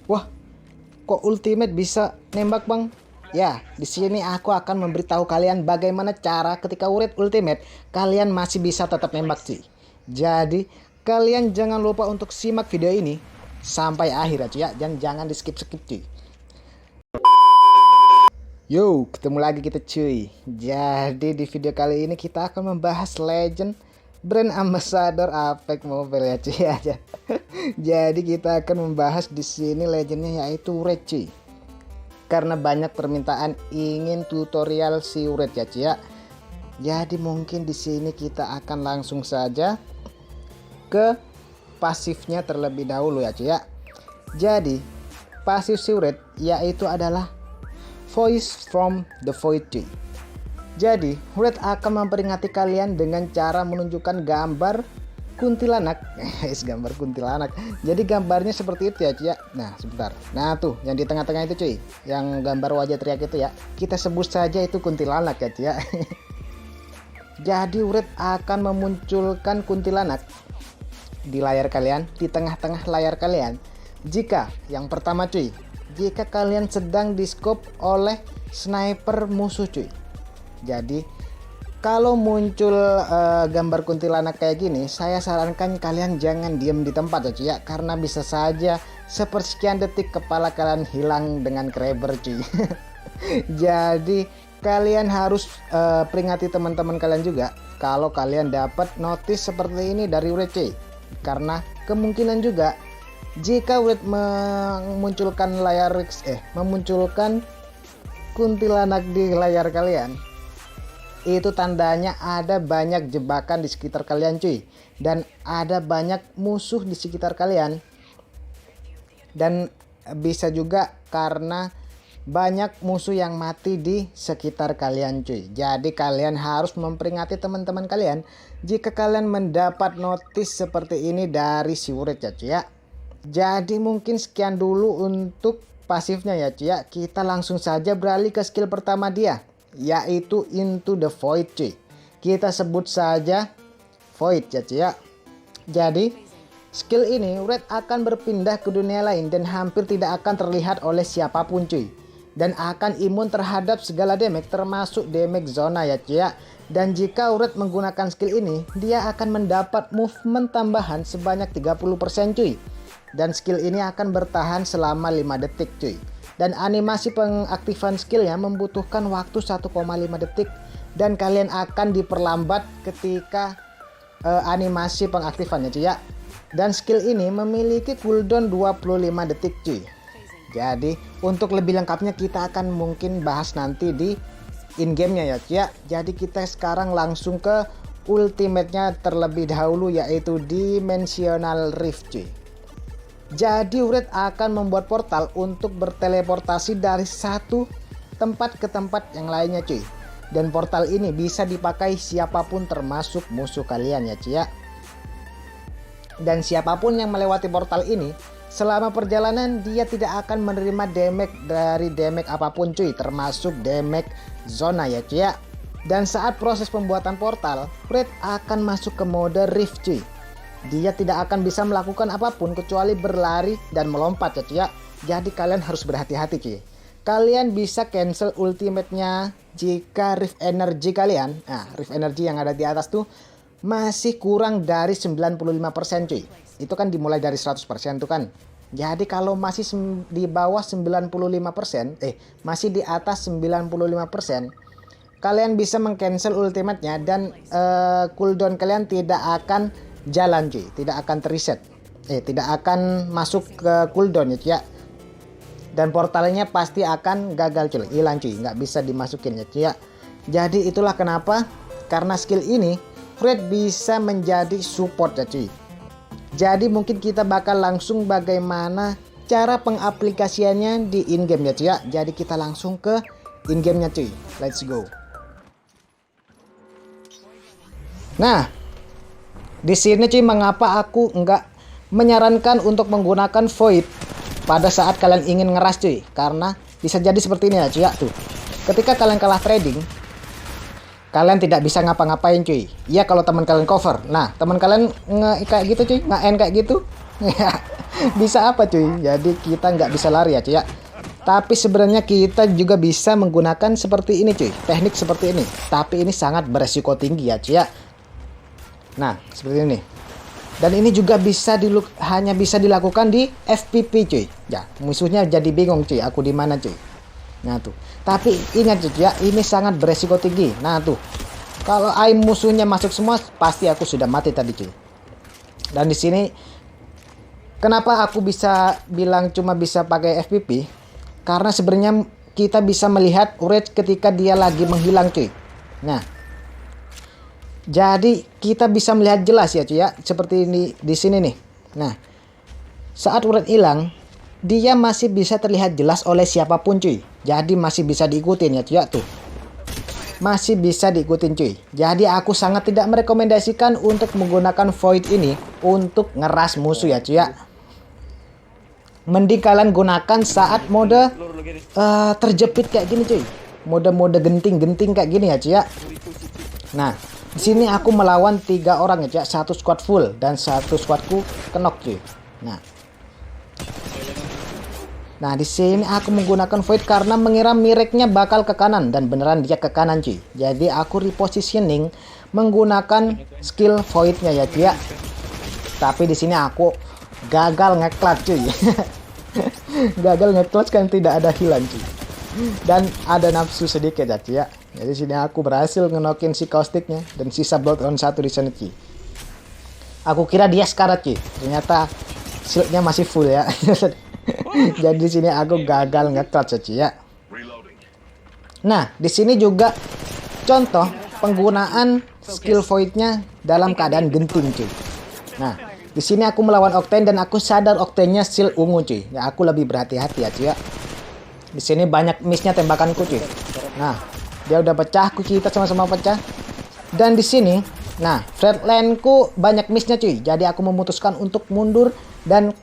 Wah, kok ultimate bisa nembak, Bang? Ya, di sini aku akan memberitahu kalian bagaimana cara ketika uret ultimate kalian masih bisa tetap nembak sih. Jadi, kalian jangan lupa untuk simak video ini sampai akhir aja ya, dan jangan di skip-skip cuy. Yo, ketemu lagi kita cuy. Jadi di video kali ini kita akan membahas legend brand ambassador Apex Mobile ya cuy aja. Jadi kita akan membahas di sini legendnya yaitu Uret cuy. Karena banyak permintaan ingin tutorial si Uret ya cuy ya. Jadi mungkin di sini kita akan langsung saja ke pasifnya terlebih dahulu ya cuy ya. Jadi pasif si Uret yaitu adalah Voice from the Void cuy. Jadi Uret akan memperingati kalian dengan cara menunjukkan gambar kuntilanak. Gambar kuntilanak. Jadi gambarnya seperti itu ya cuy ya. Nah sebentar. Nah tuh yang di tengah-tengah itu cuy, yang gambar wajah teriak itu ya, kita sebut saja itu kuntilanak ya cuy ya. Jadi Uret akan memunculkan kuntilanak di layar kalian, di tengah-tengah layar kalian, jika yang pertama cuy, jika kalian sedang di scope oleh sniper musuh cuy. Jadi kalau muncul gambar kuntilanak kayak gini, saya sarankan kalian jangan diem di tempat ya cuy ya, karena bisa saja sepersekian detik kepala kalian hilang dengan grabber cuy. Jadi kalian harus peringati teman-teman kalian juga kalau kalian dapat notice seperti ini dari Uret cuy. Karena kemungkinan juga jika Uret memunculkan memunculkan kuntilanak di layar kalian, itu tandanya ada banyak jebakan di sekitar kalian cuy, dan ada banyak musuh di sekitar kalian, dan bisa juga karena banyak musuh yang mati di sekitar kalian cuy. Jadi kalian harus memperingati teman-teman kalian jika kalian mendapat notis seperti ini dari si Uret ya cuy ya. Jadi mungkin sekian dulu untuk pasifnya ya cuy ya. Kita langsung saja beralih ke skill pertama dia, yaitu Into the Void cuy. Kita sebut saja Void ya cuy ya. Jadi skill ini Uret akan berpindah ke dunia lain dan hampir tidak akan terlihat oleh siapapun cuy, dan akan imun terhadap segala damage termasuk damage zona ya cuy ya. Dan jika Uret menggunakan skill ini, dia akan mendapat movement tambahan sebanyak 30% cuy. Dan skill ini akan bertahan selama 5 detik cuy. Dan animasi pengaktifan skillnya membutuhkan waktu 1,5 detik, dan kalian akan diperlambat ketika animasi pengaktifannya cuy ya. Dan skill ini memiliki cooldown 25 detik cuy. Jadi untuk lebih lengkapnya kita akan mungkin bahas nanti di in gamenya ya cuy ya. Jadi kita sekarang langsung ke ultimate-nya terlebih dahulu, yaitu Dimensional Rift cuy. Jadi Uret akan membuat portal untuk berteleportasi dari satu tempat ke tempat yang lainnya cuy. Dan portal ini bisa dipakai siapapun termasuk musuh kalian ya cuy ya. Dan siapapun yang melewati portal ini selama perjalanan, dia tidak akan menerima damage dari damage apapun cuy, termasuk damage zona ya cuy ya. Dan saat proses pembuatan portal, Uret akan masuk ke mode Rift cuy. Dia tidak akan bisa melakukan apapun kecuali berlari dan melompat ya cuy ya. Jadi kalian harus berhati-hati cuy. Kalian bisa cancel ultimate-nya jika Rift Energy kalian, nah Rift Energy yang ada di atas tuh masih kurang dari 95% cuy. Itu kan dimulai dari 100% tuh kan. Jadi kalau masih di bawah 95%, masih di atas 95%, kalian bisa mengcancel ultimate-nya, dan cooldown kalian tidak akan jalan cuy, tidak akan reset, tidak akan masuk ke cooldown ya cuy ya. Dan portalnya pasti akan gagal cuy, hilang cuy, nggak bisa dimasukin ya cuy ya. Jadi itulah kenapa, karena skill ini Uret bisa menjadi support ya cuy. Jadi mungkin kita bakal langsung bagaimana cara pengaplikasiannya di in game ya cuy ya. Jadi kita langsung ke in gamenya cuy, let's go. Nah di sini cuy, mengapa aku nggak menyarankan untuk menggunakan Void pada saat kalian ingin ngeras cuy? Karena bisa jadi seperti ini ya cuy ya. Tuh, ketika kalian kalah trading, kalian tidak bisa ngapa-ngapain cuy. Ya kalau teman kalian cover. Nah teman kalian kayak gitu cuy, nge-end kayak gitu, Bisa apa cuy? Jadi kita nggak bisa lari ya cuy ya. Tapi sebenarnya kita juga bisa menggunakan seperti ini cuy. Teknik seperti ini. Tapi ini sangat beresiko tinggi ya cuy ya. Nah seperti ini. Dan ini juga hanya bisa dilakukan di FPP cuy. Ya musuhnya jadi bingung cuy. Aku di mana cuy? Nah tuh. Tapi ingat cuy ya. Ini sangat beresiko tinggi. Nah tuh. Kalau aim musuhnya masuk semua, pasti aku sudah mati tadi cuy. Dan di sini kenapa aku bisa bilang cuma bisa pakai FPP? Karena sebenarnya kita bisa melihat Wraith ketika dia lagi menghilang cuy. Nah, jadi kita bisa melihat jelas ya cuy ya, seperti ini di sini nih. Nah, saat Wraith hilang, dia masih bisa terlihat jelas oleh siapapun cuy. Jadi masih bisa diikutin ya cuy ya tuh. Masih bisa diikutin cuy. Jadi aku sangat tidak merekomendasikan untuk menggunakan Void ini untuk ngeras musuh ya cuy ya. Mending kalian gunakan saat mode terjepit kayak gini cuy. Mode-mode genting-genting kayak gini ya cuy ya. Nah, di sini aku melawan 3 orang ya cuy ya. 1 squad full dan 1 squadku kenok cuy. Nah, di sini aku menggunakan Void karena mengira mireknya bakal ke kanan dan beneran dia ke kanan cuy. Jadi aku repositioning menggunakan skill Voidnya ya cuy ya. Tapi di sini aku gagal ngeklat cuy. Gagal ngeklat kan tidak ada healing cuy. Dan ada nafsu sedikit ya cuy ya. Jadi sini aku berhasil ngenokin si Causticnya dan sisa blood on 1 di sana cuy. Aku kira dia sekarat cuy. Ternyata shieldnya masih full ya. Jadi di sini aku gagal nge-clutch ya. Nah, di sini juga contoh penggunaan skill Void-nya dalam keadaan genting cuy. Nah, di sini aku melawan Octane dan aku sadar Octane-nya shield ungu cuy. Ya aku lebih berhati-hati ya cuy ya. Di sini banyak miss-nya tembakanku cuy. Nah, dia udah pecah, kita sama-sama pecah. Dan di sini, nah, flatline-ku banyak miss-nya cuy. Jadi aku memutuskan untuk mundur dan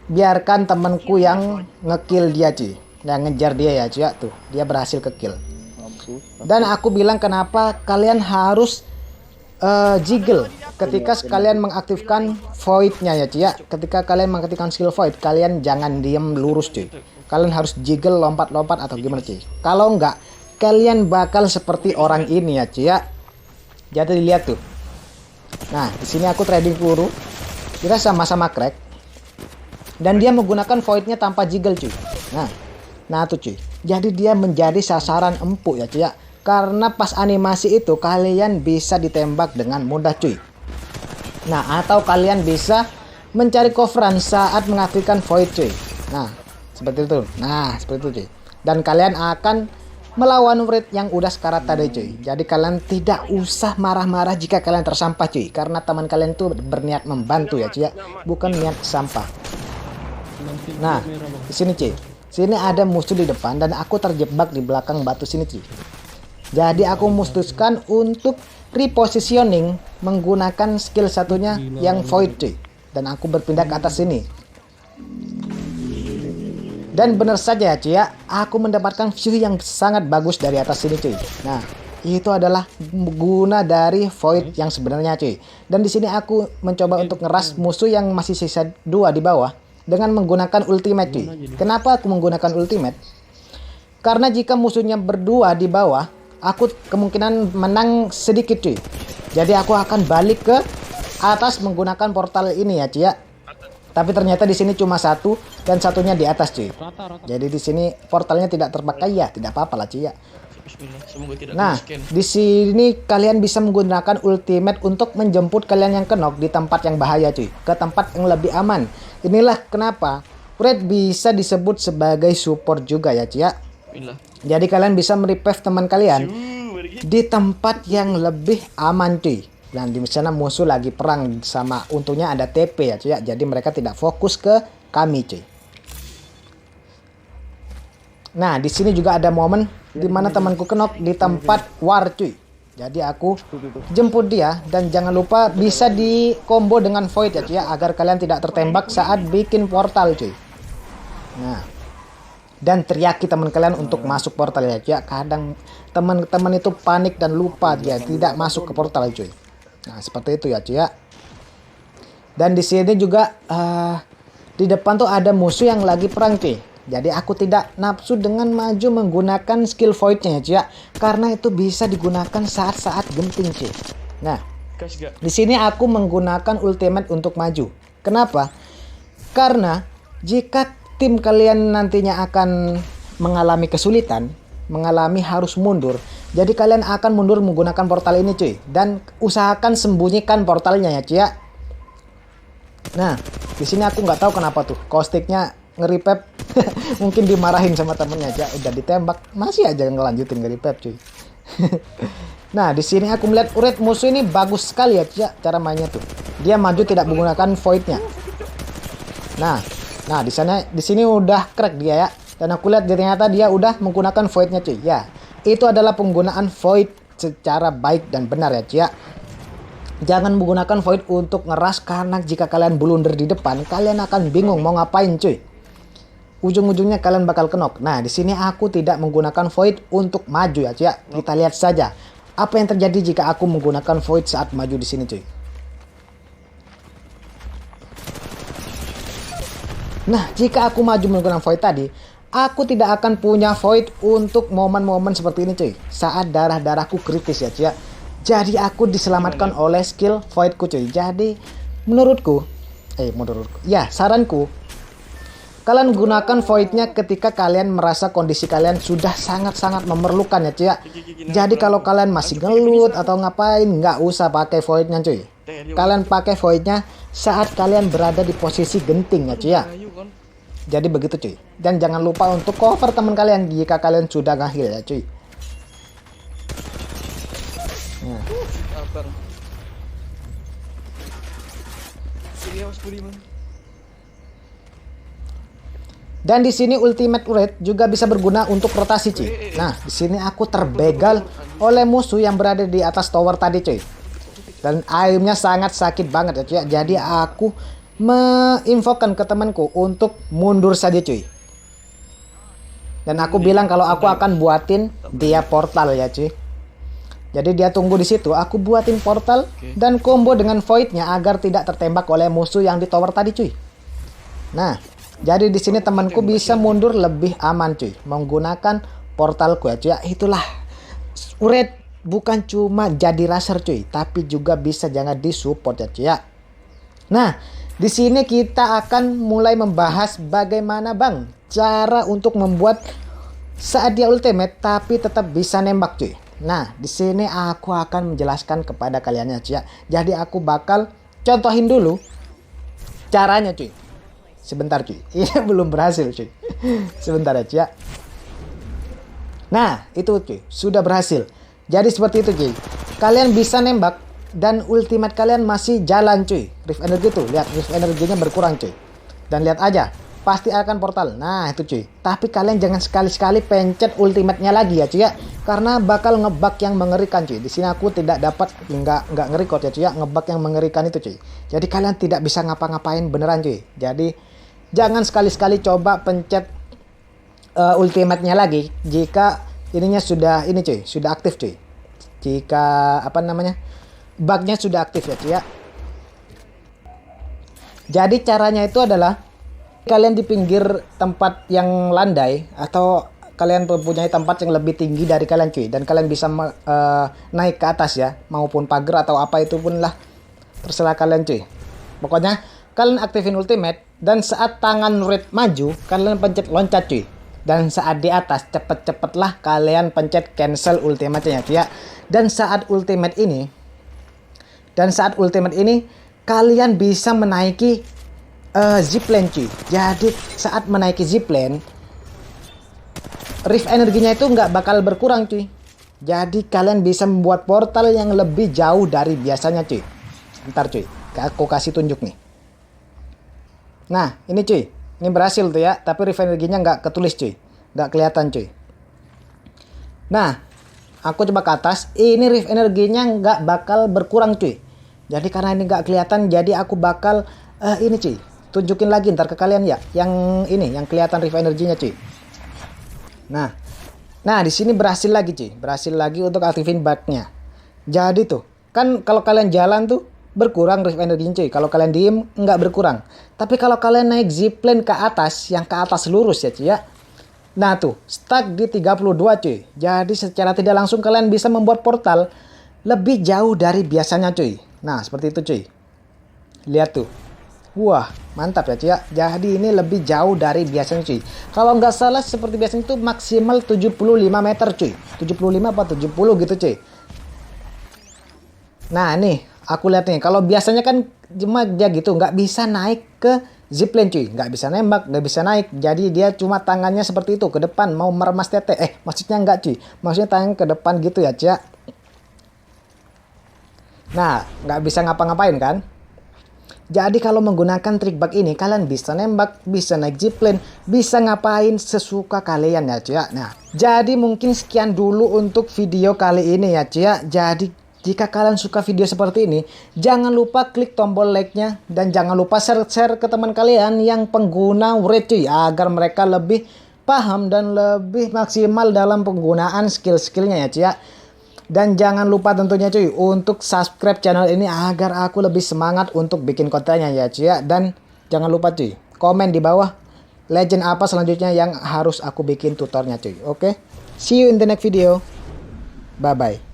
biarkan temanku yang ngekill dia cuy, yang ngejar dia ya cuy ya tuh, dia berhasil ke kill. Dan aku bilang kenapa kalian harus jiggle ketika kalian mengaktifkan Void-nya ya cuy ya. Ketika kalian mengaktifkan skill Void, kalian jangan diem lurus cuy. Kalian harus jiggle lompat-lompat atau gimana cuy. Kalau enggak, kalian bakal seperti orang ini ya cuy ya. Jadi lihat tuh. Nah, di sini aku trading peluru. Kita sama-sama crack. Dan dia menggunakan Void-nya tanpa jiggle cuy. Nah tuh cuy. Jadi dia menjadi sasaran empuk ya cuy ya. Karena pas animasi itu kalian bisa ditembak dengan mudah cuy. Nah, atau kalian bisa mencari coveran saat mengaktifkan Void cuy. Nah, seperti itu. Nah, seperti itu cuy. Dan kalian akan melawan Wraith yang udah sekarat tadi cuy. Jadi kalian tidak usah marah-marah jika kalian tersampah cuy. Karena teman kalian tuh berniat membantu ya cuy ya. Bukan niat sampah. Nah, di sini cuy. Sini ada musuh di depan dan aku terjebak di belakang batu sini cuy. Jadi aku memutuskan untuk repositioning menggunakan skill satunya yang Void cuy. Dan aku berpindah ke atas sini. Dan benar saja ya cuy ya, aku mendapatkan view yang sangat bagus dari atas sini cuy. Nah, itu adalah guna dari Void yang sebenarnya cuy. Dan di sini aku mencoba untuk ngeras musuh yang masih sisa 2 di bawah dengan menggunakan ultimate cuy. Kenapa aku menggunakan ultimate? Karena jika musuhnya berdua di bawah, aku kemungkinan menang sedikit cuy. Jadi aku akan balik ke atas menggunakan portal ini ya cuy ya. Tapi ternyata di sini cuma 1 dan satunya di atas cuy. Jadi di sini portalnya tidak terpakai ya, tidak apa-apa lah cuy ya. Nah, di sini kalian bisa menggunakan ultimate untuk menjemput kalian yang kenok di tempat yang bahaya cuy, ke tempat yang lebih aman. Inilah kenapa Wraith bisa disebut sebagai support juga ya cuy ya. Jadi kalian bisa merevive teman kalian di tempat yang lebih aman cuy. Dan di sana musuh lagi perang sama, untungnya ada TP ya cuy ya. Jadi mereka tidak fokus ke kami cuy. Nah, di sini juga ada momen di mana temanku kenok di tempat war cuy. Jadi aku jemput dia dan jangan lupa bisa di combo dengan Void ya cuy ya, agar kalian tidak tertembak saat bikin portal cuy. Nah, dan teriaki teman kalian untuk masuk portal ya cuy ya. Kadang teman-teman itu panik dan lupa dia tidak masuk ke portal cuy. Nah, seperti itu ya cuy ya. Dan di sini juga di depan tuh ada musuh yang lagi perang cuy. Jadi aku tidak nafsu dengan maju menggunakan skill voidnya ya cuy ya, karena itu bisa digunakan saat-saat genting cuy. Nah, di sini aku menggunakan ultimate untuk maju. Kenapa? Karena jika tim kalian nantinya akan mengalami kesulitan, mengalami harus mundur, jadi kalian akan mundur menggunakan portal ini cuy. Dan usahakan sembunyikan portalnya ya cuy ya. Nah, di sini aku nggak tahu kenapa tuh causticnya nge-repap. Mungkin dimarahin sama temennya aja, udah ditembak masih aja ngelanjutin nge-repap cuy. Nah, di sini aku melihat Uret musuh ini bagus sekali ya cuy, cara mainnya tuh. Dia maju tidak menggunakan voidnya. Nah, di sini udah crack dia ya. Dan aku lihat ternyata dia udah menggunakan voidnya cuy. Ya, itu adalah penggunaan void secara baik dan benar ya cuy. Jangan menggunakan void untuk ngeras, karena jika kalian blunder di depan, kalian akan bingung mau ngapain cuy. Ujung-ujungnya kalian bakal kenok. Nah, di sini aku tidak menggunakan void untuk maju ya cuy. Kita lihat saja apa yang terjadi jika aku menggunakan void saat maju di sini cuy. Nah, jika aku maju menggunakan void tadi, aku tidak akan punya void untuk momen-momen seperti ini cuy. Saat darah-darahku kritis ya cuy. Jadi aku diselamatkan oleh skill voidku cuy. Jadi menurutku, ya saranku, kalian gunakan voidnya ketika kalian merasa kondisi kalian sudah sangat-sangat memerlukan ya cuy ya. Jadi kalau kalian masih ngelut atau ngapain, nggak usah pakai voidnya cuy. Kalian pakai voidnya saat kalian berada di posisi genting ya cuy ya. Jadi begitu cuy. Dan jangan lupa untuk cover teman kalian jika kalian sudah ngahil ya cuy. Nah. Dan di sini ultimate Uret juga bisa berguna untuk rotasi cuy. Nah, di sini aku terbegal oleh musuh yang berada di atas tower tadi cuy. Dan aimnya sangat sakit banget ya cuy. Jadi aku menginfokan ke temanku untuk mundur saja cuy. Dan aku bilang kalau aku akan buatin dia portal ya cuy. Jadi dia tunggu di situ, aku buatin portal dan combo dengan voidnya agar tidak tertembak oleh musuh yang di tower tadi cuy. Nah, jadi di sini temanku bisa mundur lebih aman cuy, menggunakan portalku ya cuy. Itulah Uret bukan cuma jadi raser cuy, tapi juga bisa jangan disupport ya cuy ya. Nah, di sini kita akan mulai membahas bagaimana bang cara untuk membuat saat dia ultimate tapi tetap bisa nembak cuy. Nah, di sini aku akan menjelaskan kepada kalian ya cuy ya. Jadi aku bakal contohin dulu caranya cuy. Sebentar cuy, ini belum berhasil cuy. Sebentar ya cuy ya. Nah, itu cuy, sudah berhasil. Jadi seperti itu cuy. Kalian bisa nembak dan ultimate kalian masih jalan cuy. Rift energi tuh, lihat rift energinya berkurang cuy. Dan lihat aja, pasti akan portal. Nah, itu cuy. Tapi kalian jangan sekali-sekali pencet ultimate-nya lagi ya cuy ya. Karena bakal ngebug yang mengerikan cuy. Di sini aku tidak dapat nggak nge-record ya cuy ya, ngebug yang mengerikan itu cuy. Jadi kalian tidak bisa ngapa-ngapain beneran cuy. Jadi jangan sekali-sekali coba pencet ultimate-nya lagi jika ininya sudah ini cuy, sudah aktif cuy. Jika apa namanya? Bugnya sudah aktif ya cuy ya. Jadi caranya itu adalah kalian di pinggir tempat yang landai atau kalian mempunyai tempat yang lebih tinggi dari kalian cuy, dan kalian bisa naik ke atas ya, maupun pagar atau apa itu pun lah, terserah kalian cuy. Pokoknya kalian aktifin ultimate dan saat tangan red maju kalian pencet loncat cuy, dan saat di atas cepet-cepetlah kalian pencet cancel ultimate-nya cuy ya. Dan saat ultimate ini kalian bisa menaiki zipline cuy. Jadi saat menaiki zipline, rift energinya itu nggak bakal berkurang cuy. Jadi kalian bisa membuat portal yang lebih jauh dari biasanya cuy. Ntar cuy, aku kasih tunjuk nih. Nah ini cuy, ini berhasil tuh ya. Tapi rift energinya nggak ketulis cuy, nggak kelihatan cuy. Nah aku coba ke atas, ini rift energinya nggak bakal berkurang cuy. Jadi karena ini nggak kelihatan, jadi aku bakal ini cuy, tunjukin lagi ntar ke kalian ya, yang ini yang kelihatan rift energinya cuy. Nah di sini berhasil lagi cuy, berhasil lagi untuk aktifin bugnya. Jadi tuh kan kalau kalian jalan tuh berkurang reserve energinya cuy. Kalau kalian diem nggak berkurang. Tapi kalau kalian naik zipline ke atas, yang ke atas lurus ya cuy ya. Nah tuh, stuck di 32 cuy. Jadi secara tidak langsung kalian bisa membuat portal lebih jauh dari biasanya cuy. Nah seperti itu cuy. Lihat tuh. Wah mantap ya cuy ya. Jadi ini lebih jauh dari biasanya cuy. Kalau nggak salah seperti biasanya itu maksimal 75 meter cuy. 75 apa 70 gitu cuy. Nah nih aku lihat nih. Kalau biasanya kan cuma dia gitu. Nggak bisa naik ke zipline cuy. Nggak bisa nembak. Nggak bisa naik. Jadi dia cuma tangannya seperti itu. Ke depan mau meremas tete. Maksudnya nggak cuy. Maksudnya tangan ke depan gitu ya cuy ya. Nah nggak bisa ngapa-ngapain kan. Jadi kalau menggunakan trik bug ini kalian bisa nembak, bisa naik zipline, bisa ngapain sesuka kalian ya cuy ya. Nah, jadi mungkin sekian dulu untuk video kali ini ya cuy ya. Jadi jika kalian suka video seperti ini, jangan lupa klik tombol like-nya dan jangan lupa share ke teman kalian yang pengguna Wraith cuy agar mereka lebih paham dan lebih maksimal dalam penggunaan skill-skillnya ya cuy ya. Dan jangan lupa tentunya cuy untuk subscribe channel ini agar aku lebih semangat untuk bikin kontennya ya cuy ya. Dan jangan lupa cuy komen di bawah legend apa selanjutnya yang harus aku bikin tutornya cuy. Oke, see you in the next video. Bye bye.